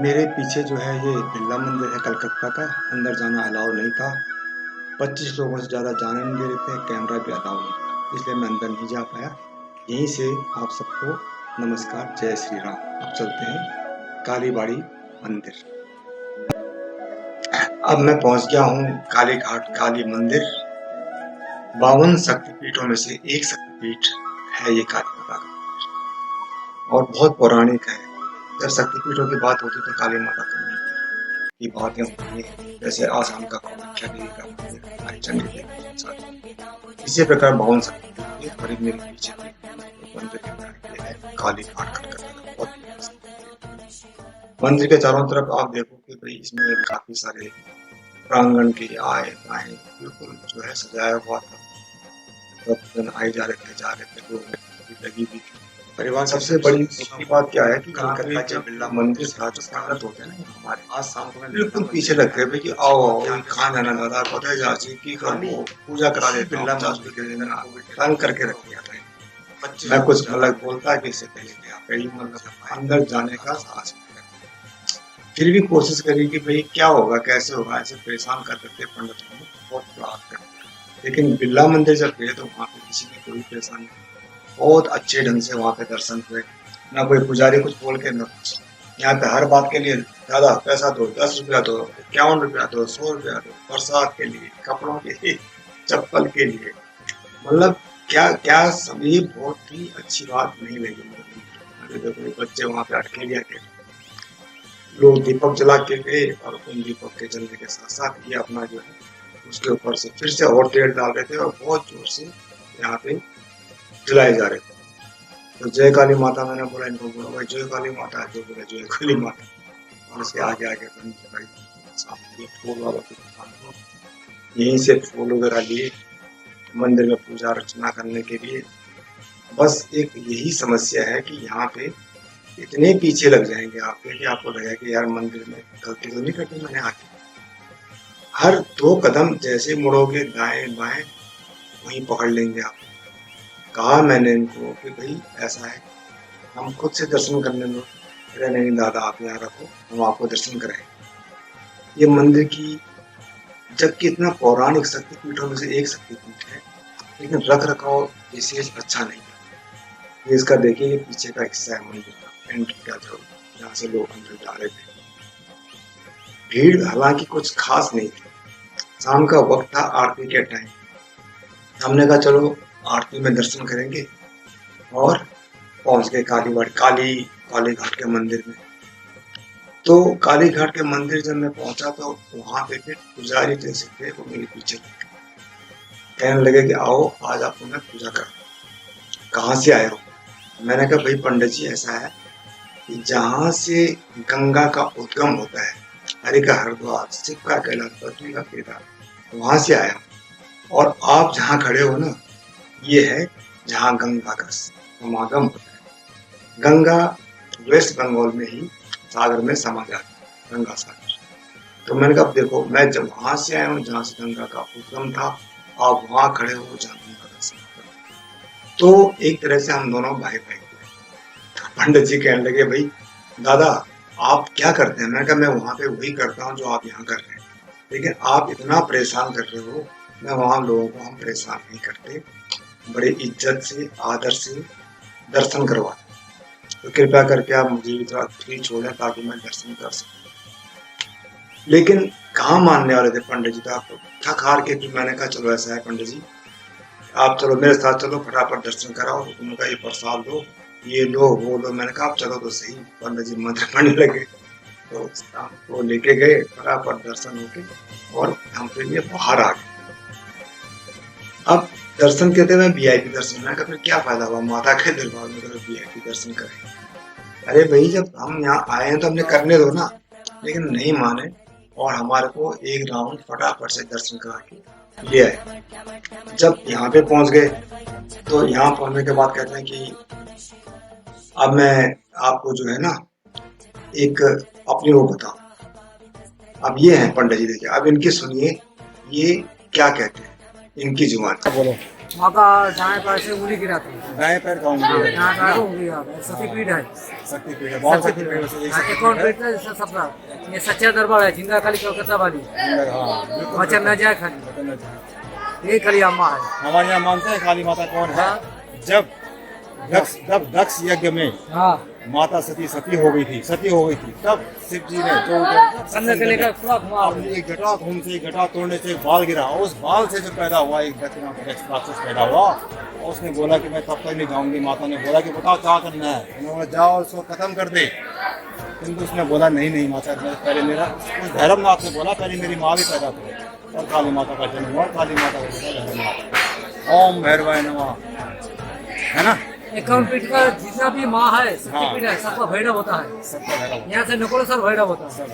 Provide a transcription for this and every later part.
मेरे पीछे जो है ये बिरला मंदिर है कलकत्ता का। अंदर जाना अलाउ नहीं था। 25 लोगों से ज़्यादा जाने नहीं दे रहे थे। कैमरा भी अलाउ नहीं था, इसलिए मैं अंदर नहीं जा पाया। यहीं से आप सबको नमस्कार, जय श्री राम। अब चलते हैं कालीबाड़ी मंदिर। अब मैं पहुंच गया हूँ काली घाट काली मंदिर। 52 शक्तिपीठों में से एक शक्तिपीठ है ये काली माता का, और बहुत पौराणिक है। जब शक्तिपीठों की बात होती है तो काली माता की बातें होती हैं। जैसे आसाम का कामाख्या देवी का मंदिर, हमारी चंडी देवी के साथ। इसी प्रकार 52 शक्तिपीठ के करीब मेरे पीछे थे मंदिर के तरफ। ये है काली घाट कलकत्ता का बहुत फेमस मंदिर। के चारों तरफ आप देखो कि भाई इसमें काफी सारे प्रांगण के आए बाएं बिल्कुल जो है सजाया हुआ था। भक्तजन आए जा रहे थे, जा रहे थे, लोग लगी हुई थी। परिवार सबसे बड़ी दूसरी बात क्या है कि कलकत्ता के बिरला मंदिर था जो स्वागत होते हैं ना हमारे, आज शाम को मैं बिल्कुल पीछे लग गए कि आओ आओ कहाँ जाना दादा, कोথায় जाची की करो, पूजा करा देते बिरला मंदिर के दिन तंग करके रख दिया था। मैं कुछ मतलब बोलता कि इससे पहले कि आप कहीं मतलब अंदर जाने का साहस नहीं करते। फिर भी कोशिश करी कि भाई क्या होगा कैसे होगा, ऐसे परेशान कर करते पंडित को बहुत प्रयास करते। लेकिन बिरला मंदिर जब गए तो वहाँ पे किसी की कोई परेशानी नहीं। बहुत अच्छे ढंग से वहाँ पे दर्शन हुए। ना कोई पुजारी कुछ बोल के, ना कुछ। यहाँ पे हर बात के लिए दादा पैसा दो, 10 रुपया दो, 51 रुपया दो, 100 रुपया दो, प्रसाद के लिए, कपड़ों के लिए, चप्पल के लिए। मतलब क्या क्या सभी बहुत ही अच्छी बात नहीं लगी मुझे। देखो बच्चे वहाँ पे अकेले अकेले, लोग दीपक जला के गए और उन दीपक के जलने के साथ साथ ये अपना जो है उसके ऊपर से फिर से और तेल डाल रहे थे और बहुत जोर से यहाँ पे जलाए जा रहे थे। तो जय काली माता मैंने बोला, इनको बोला भाई जय काली माता है, जो बोले जय काली माता। और उसके आगे आगे बंद भाई सामने फूल वाला की दुकान हो, यहीं से फूल वगैरह लिए मंदिर में पूजा अर्चना करने के लिए। बस एक यही समस्या है कि यहाँ पे इतने पीछे लग जाएंगे आपके कि आपको लगेगा कि यार मंदिर में गलती तो नहीं करती मैंने आके। हर 2 कदम जैसे मुड़ोगे दाएं बाएं वहीं पकड़ लेंगे आप। कहा मैंने इनको कि भाई ऐसा है, हम खुद से दर्शन करने दो। अरे नहीं दादा आप यहाँ रखो, हम आपको दर्शन कराएंगे। ये मंदिर की, जबकि इतना पौराणिक शक्तिपीठों में से एक शक्तिपीठ है, लेकिन रख रखाव विशेष अच्छा नहीं है। ये इसका देखिए, ये पीछे का हिस्सा है मंदिर का एंट्री का, जो यहाँ से लोग अंदर जा रहे थे। भीड़ हालांकि कुछ खास नहीं थी। शाम का वक्त था, आरती के टाइम। हमने कहा चलो आरती में दर्शन करेंगे, और पहुंच गए काली घाट के मंदिर में। तो काली घाट के मंदिर जब मैं पहुंचा तो वहां पे फिर पुजारी जैसे थे वो मेरे पीछे कहने लगे कि आओ आज आपको मैं पूजा कर। कहाँ से आए हो? मैंने कहा भाई पंडित जी ऐसा है कि जहाँ से गंगा का उद्गम होता है, हरि का हरिद्वार, शिव का कैलाश, बद्री का केदार, वहां से आया हूँ। और आप जहाँ खड़े हो ना, ये है जहाँ गंगा का समागम होता है। गंगा वेस्ट बंगाल में ही सागर में समा जाती है, गंगा सागर। तो मैंने कहा देखो मैं जब वहां से आया हूँ जहाँ से गंगा का उद्गम था, आप वहां खड़े हो जहाँ गंगा का समागम। तो एक तरह से हम दोनों भाई भाई हुए। पंडित जी कहने लगे भाई दादा आप क्या करते हैं? मैंने कहा मैं वहां पे वही करता हूँ जो आप यहाँ कर रहे हैं, लेकिन आप इतना परेशान कर रहे हो। मैं वहां लोगों को हम परेशान नहीं करते, बड़े इज्जत से आदर से दर्शन करवाते। तो कृपया करके आप मुझे भी थोड़ा फ्री छोड़ें ताकि मैं दर्शन कर सकूं। लेकिन कहाँ मानने वाले थे पंडित जी, तो आप थक हार के फिर मैंने कहा चलो ऐसा है पंडित जी, आप चलो मेरे साथ चलो, फटाफट दर्शन कराओ, उनका ये प्रसाद दो, ये लो वो लो। मैंने कहा आप चलो तो सही। पंडित जी मंत्र पढ़ने लगे, तो वो लेके गए, फटाफट दर्शन होके और हम फिर ये बाहर आ गए। अब दर्शन कहते हैं वीआईपी दर्शन। मैंने कहा फिर क्या फायदा हुआ, माता के दरबार में अगर वीआईपी दर्शन करें? अरे भाई जब हम यहाँ आए हैं तो हमने करने दो ना। लेकिन नहीं माने, और हमारे को एक राउंड फटाफट से दर्शन करा के ले आए। जब यहाँ पे पहुंच गए तो यहाँ पहुंचने के बाद कहते हैं कि अब मैं आपको जो है ना एक अपनी वो बताऊं। अब ये है पंडित जी, देखिए अब इनकी सुनिए, ये क्या कहते हैं इनकी जुबान। बोलो। माँ का दाएं पैर से उंगली गिरा था। दाएं पैर का उंगली है। यहाँ पैर उंगली आ गई, शक्तिपीठ है। शक्तिपीठ है, बहुत शक्तिपीठ से एक अकाउंट शक्तिपीठ पीठ है सबका। ये सच्चा दरबार है, जिंदा खाली कोलकाता वाली है। हाँ, वचन न जाए खाली, वचन न जाए। ये खाली अम्मा है। हमारे यहाँ मानते हैं काली माता कौन है? जब दक्ष यज्ञ में हाँ, माता सती हो गई थी, तब शिव जी ने जो संग के लेकर पूरा घुमा। एक जटाधूम से घटा तोड़ने से एक बाल गिरा, उस बाल से जो पैदा हुआ एक दक्षिणापक्ष राक्षस पैदा हुआ। और उसने बोला कि मैं तब तक नहीं जाऊंगी। माता ने बोला कि बताओ क्या करना है। उन्होंने जाओ उसको खत्म कर दे, किंतु उसने बोला नहीं माता, पहले मेरा उस भैरवनाथ ने बोला पहले मेरी माँ भी पैदा करो। और काली माता का जन्म हुआ। काली माता का भैरवनाथ। ओम भैरवाय नमः, है ना। अकाउंट पीठ का जितना भी माँ है, शक्तिपीठ है, सबका भैरव होता है। यहाँ से नकुलेश्वर भैरव होता है।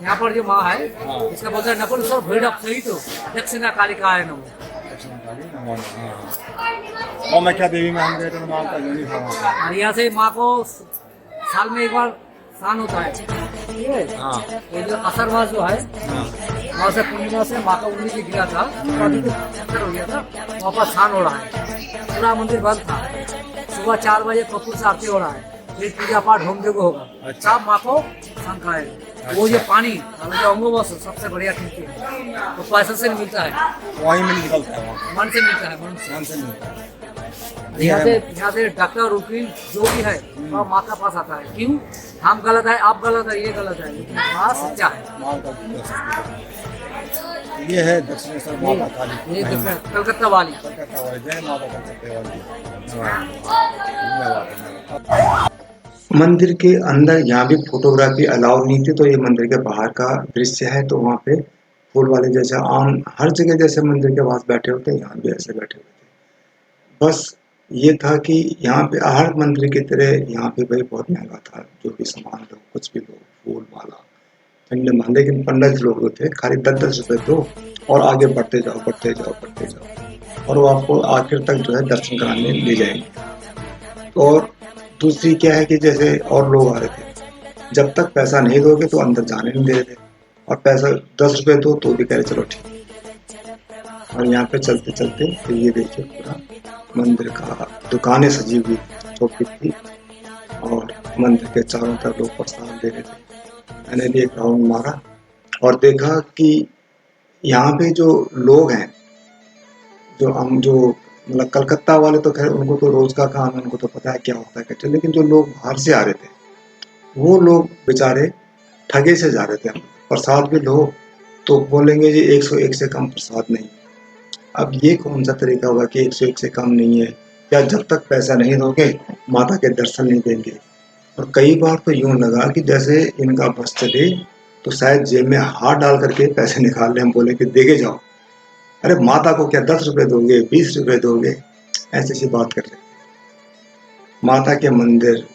यहाँ पर जो माँ है, इसका बोलते हैं नकुलेश्वर भैरव सही तो दक्षिणा कालिका है नमो। और मैं क्या देवी में हम गए तो नाम का योनि था वहाँ पे। और यहाँ से माँ को साल में एक बार स्नान होता है, ठीक है। ये जो असरवास जो है, वहाँ से पूर्णिमा से माँ का उंगली से गिरा था, चक्कर हो गया था, वहाँ पर स्नान हो रहा है। पूरा मंदिर बंद था। सुबह 4 बजे कपूर से आरती हो रहा है, फिर पूजा पाठ होम यज्ञ होगा। सब माँ को स्नान कराएगा। वो जो पानी जो अमृत सबसे बढ़िया कीमती है, वो पैसे से नहीं मिलता है, वहीं में निकलता है, मन से मिलता है। मन से मिलता है। यहाँ से डॉक्टर वकील जो भी है वो माँ का पास आता है। क्यों? हम गलत है, आप गलत है, ये गलत है, लेकिन माँ सच्चा है। ये है दक्षिणेश्वर माता काली, ये कलकत्ता वाली। जय माता कलकत्ता वाली। मंदिर के अंदर यहाँ भी फोटोग्राफी अलाउ नहीं थी, तो ये मंदिर के बाहर का दृश्य है। तो वहाँ पे फूल वाले जैसे आम हर जगह जैसे मंदिर के पास बैठे होते हैं, यहाँ भी ऐसे बैठे हुए थे। बस ये था कि यहाँ पे हर मंदिर की तरह यहाँ पे भाई बहुत महंगा था, जो भी सामान लो, कुछ भी लो, फूल माला ठंडे मान। लेकिन पंडित लोग जो थे खाली 10-10 रुपए दो और आगे बढ़ते जाओ, और वो आपको आखिर तक जो है दर्शन कराने ले जाएंगे। और दूसरी क्या है कि जैसे और लोग आ रहे थे, जब तक पैसा नहीं दोगे तो अंदर जाने नहीं दे रहे थे, और पैसा 10 रुपए दो तो भी कह रहे चलो ठीक। और यहाँ पे चलते चलते तो ये देखिए पूरा मंदिर का दुकानें सजी हुई छोटी थी, और मंदिर के चारों तरफ लोग प्रसाद दे रहे थे। मैंने भी एक राउंड मारा और देखा कि यहाँ पे जो लोग हैं, जो मतलब कलकत्ता वाले तो खैर उनको तो रोज का काम है, उनको तो पता है क्या होता है कैसे। लेकिन जो लोग बाहर से आ रहे थे, वो लोग बेचारे ठगे से जा रहे थे। प्रसाद भी लो तो बोलेंगे जी 101 से कम प्रसाद नहीं। अब ये कौन सा तरीका होगा कि 101 से कम नहीं है, या जब तक पैसा नहीं दोगे माता के दर्शन नहीं देंगे। और कई बार तो यूं लगा कि जैसे इनका बस चले तो शायद जेब में हाथ डाल करके पैसे निकाल ले, हम बोले कि देके जाओ। अरे माता को क्या 10 रुपए दोगे, 20 रुपए दोगे, ऐसी सी बात कर रहे। माता के मंदिर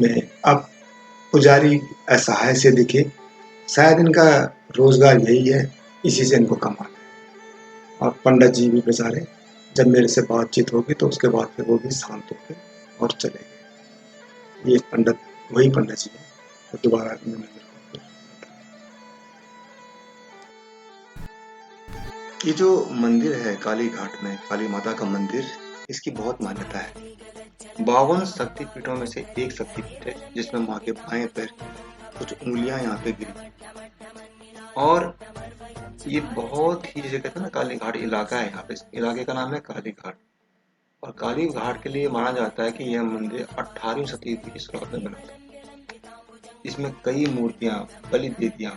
में अब पुजारी असहाय से दिखे, शायद इनका रोजगार यही है, इसी से इनको कमाना है। और पंडित जी भी बेचारे, जब मेरे से बातचीत होगी तो उसके बाद फिर वो भी शांत हो गए और चले गए। ये पंडित वही पंडित जी है, तो दोबारा ये जो मंदिर है काली घाट में, काली माता का मंदिर, इसकी बहुत मान्यता है। 52 शक्तिपीठों में से एक शक्तिपीठ है, जिसमें माँ के बाएं पैर कुछ उंगलियां यहाँ पे गिरी। और ये बहुत ही, जैसे कहते हैं ना, काली घाट इलाका है। यहाँ पे इस इलाके का नाम है काली घाट। और काली घाट के लिए माना जाता है कि यह मंदिर 18वीं शताब्दी की शुरुआत में बना था। इसमें कई मूर्तियां, बलि देवियां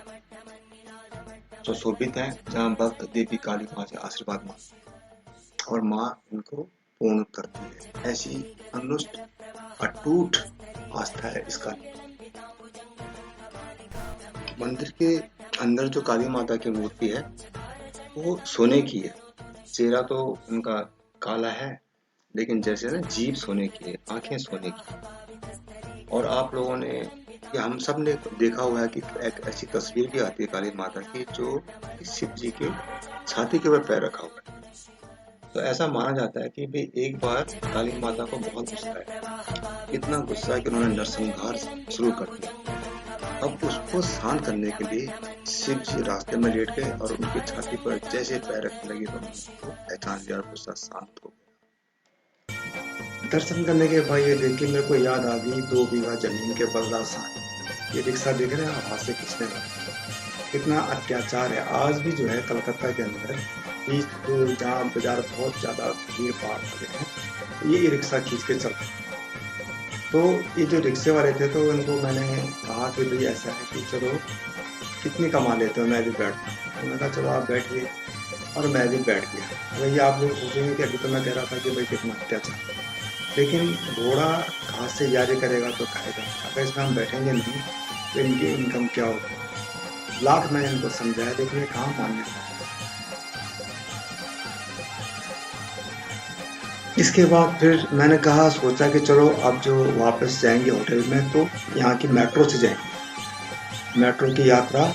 सुशोभित हैं, जहाँ भक्त देवी काली माँ से आशीर्वाद मांगते और माँ इनको पूर्ण करती है। ऐसी अनुष्ट अटूट आस्था है इसका। मंदिर के अंदर जो काली माता की मूर्ति है वो सोने की है। चेहरा तो उनका काला है, लेकिन जैसे ना जीभ सोने की है, आंखें सोने की। और आप लोगों ने, या हम सब ने देखा हुआ है कि एक ऐसी तस्वीर भी आती है काली माता की, जो शिव जी के छाती के ऊपर पैर रखा हुआ है। तो ऐसा माना जाता है कि भाई एक बार काली माता को बहुत गुस्सा है, इतना गुस्सा है कि उन्होंने नरसंहार शुरू कर दिया। अब उसको शांत करने के लिए शिव जी रास्ते में लेट गए और उनकी छाती पर जैसे पैर रखने लगे तो उनको पहचान लिया और गुस्सा शांत हो गया। दर्शन करने के बाद ये देख के मेरे को याद आ गई 2 बीघा जमीन के बदला साथ। ये रिक्शा देख रहे हैं आप, हाथ से खींचने वाला कितना अत्याचार है। आज भी जो है कलकत्ता के अंदर बीच जो जहाँ बाजार बहुत ज्यादा भीड़ भाड़ होते हैं, ये रिक्शा खींच के चलते हैं। तो ये जो रिक्शे वाले थे तो इनको मैंने कहा कि भाई ऐसा है कि चलो कितनी कमा लेते हो, मैं भी बैठता हूँ। तो मैंने कहा चलो आप बैठिए, और मैं भी बैठ गया। वही आप लोग सोचेंगे कि अभी तो मैं कह रहा था कि भाई कितना अत्याचार, लेकिन घोड़ा घास से जारी करेगा तो खाएगा। अगर इसमें हम बैठेंगे नहीं तो इनकी इनकम क्या होगी। लाख मैंने इनको समझाया, लेकिन ये कहाँ मानने वाले। इसके बाद फिर मैंने कहा सोचा कि चलो अब जो वापस जाएंगे होटल में तो यहाँ की मेट्रो से जाएंगे, मेट्रो की यात्रा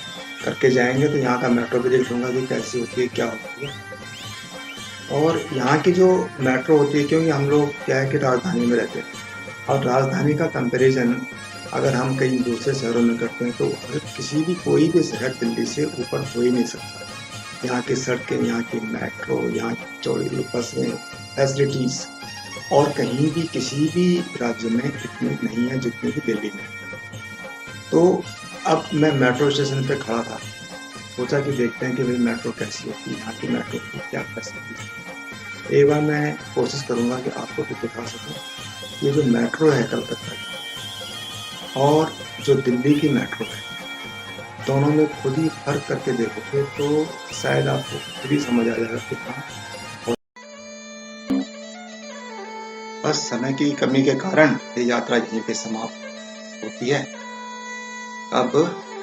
करके जाएंगे। तो यहाँ का मेट्रो भी देख लूँगा कि कैसी होती है, क्या होती है। और यहाँ की जो मेट्रो होती है, क्योंकि हम लोग क्या है कि राजधानी में रहते हैं, और राजधानी का कंपैरिजन अगर हम कहीं दूसरे शहरों में करते हैं तो किसी भी कोई भी शहर दिल्ली से ऊपर हो ही नहीं सकता। यहाँ की सड़कें, यहाँ की मेट्रो, यहाँ की चौड़ी बसें, फैसिलिटीज और कहीं भी किसी भी राज्य में इतनी नहीं है जितनी कि दिल्ली में। तो अब मैं मेट्रो स्टेशन पे खड़ा था, सोचा कि देखते हैं कि भाई मेट्रो कैसी होती है, यहाँ की मेट्रो की क्या फैसिलिटीज है। एक बार मैं कोशिश करूँगा कि आपको भी दिखा सकूँ ये जो मेट्रो है कलकत्ता की और जो दिल्ली की मेट्रो है, दोनों में खुद ही फर्क करके देखोगे तो शायद आपको खुद ही समझ आ जाएगा कि हाँ। बस समय की कमी के कारण ये यात्रा यहीं पे समाप्त होती है। अब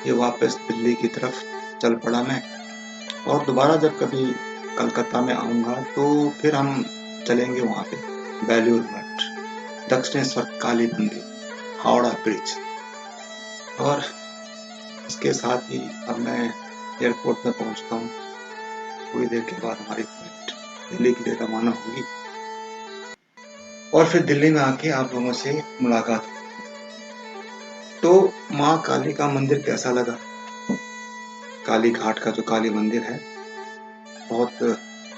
ये वापस दिल्ली की तरफ चल पड़ा मैं, और दोबारा जब कभी कलकत्ता में आऊँगा तो फिर हम चलेंगे वहाँ पे बेलूर मठ, दक्षिणेश्वर काली मंदिर, हावड़ा ब्रिज। और इसके साथ ही अब मैं एयरपोर्ट में पहुँचता हूँ। थोड़ी देर के बाद हमारी फ्लाइट दिल्ली के लिए रवाना होगी, और फिर दिल्ली में आके आप लोगों से मुलाकात होगी। तो माँ काली का मंदिर कैसा लगा? काली घाट का जो काली मंदिर है, बहुत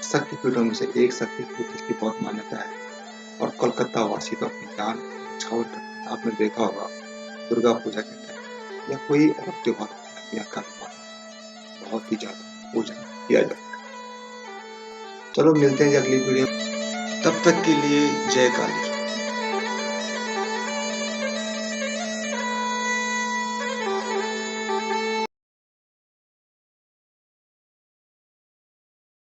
शक्तिपीठों में से एक शक्तिपीठ, इसकी बहुत मान्यता है। और कोलकाता वासी तो अपनी जान न्यौछावर करते हैं। आपने देखा होगा दुर्गा पूजा के टाइम या कोई और त्योहार होता है, या काली माता बहुत ही ज्यादा पूजन किया जाता है। चलो मिलते हैं अगली वीडियो, तब तक के लिए जय काली।